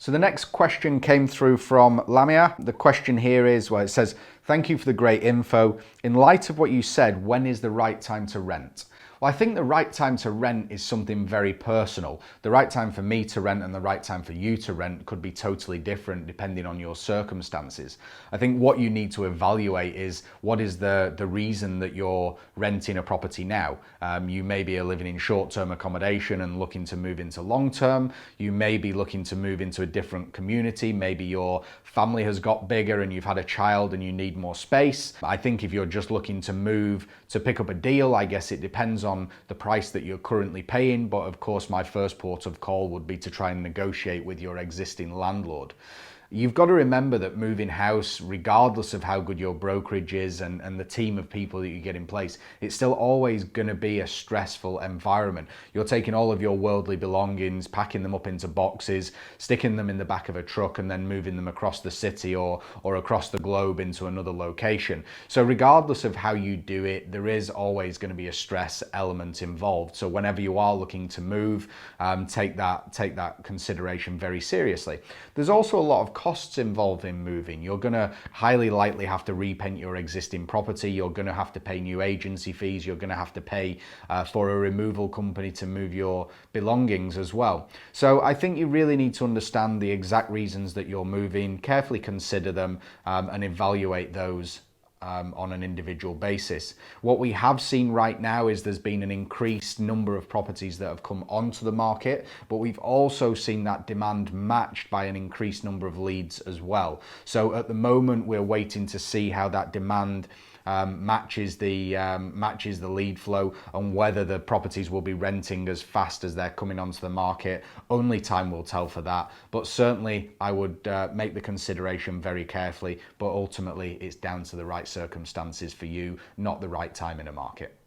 So the next question came through from Lamia. The question here is, well, it says, thank you for the great info. In light of what you said, when is the right time to rent? Well, I think the right time to rent is something very personal. The right time for me to rent and the right time for you to rent could be totally different depending on your circumstances. I think what you need to evaluate is what is the reason that you're renting a property now. You maybe are living in short-term accommodation and looking to move into long-term. You may be looking to move into a different community. Maybe your family has got bigger and you've had a child and you need more space. I think if you're just looking to move to pick up a deal, I guess it depends on the price that you're currently paying, but of course my first port of call would be to try and negotiate with your existing landlord. You've got to remember that moving house, regardless of how good your brokerage is and the team of people that you get in place, it's still always going to be a stressful environment. You're taking all of your worldly belongings, packing them up into boxes, sticking them in the back of a truck and then moving them across the city or across the globe into another location. So regardless of how you do it, there is always going to be a stress element involved. So whenever you are looking to move, take that consideration very seriously. There's also a lot of costs involved in moving. You're going to highly likely have to repaint your existing property. You're going to have to pay new agency fees. You're going to have to pay for a removal company to move your belongings as well. So I think you really need to understand the exact reasons that you're moving, carefully consider them and evaluate those on an individual basis. What we have seen right now is there's been an increased number of properties that have come onto the market, but we've also seen that demand matched by an increased number of leads as well. So at the moment, we're waiting to see how that demand matches the lead flow and whether the properties will be renting as fast as they're coming onto the market. Only time will tell for that, but certainly I would make the consideration very carefully, but ultimately it's down to the right circumstances for you, not the right time in a market.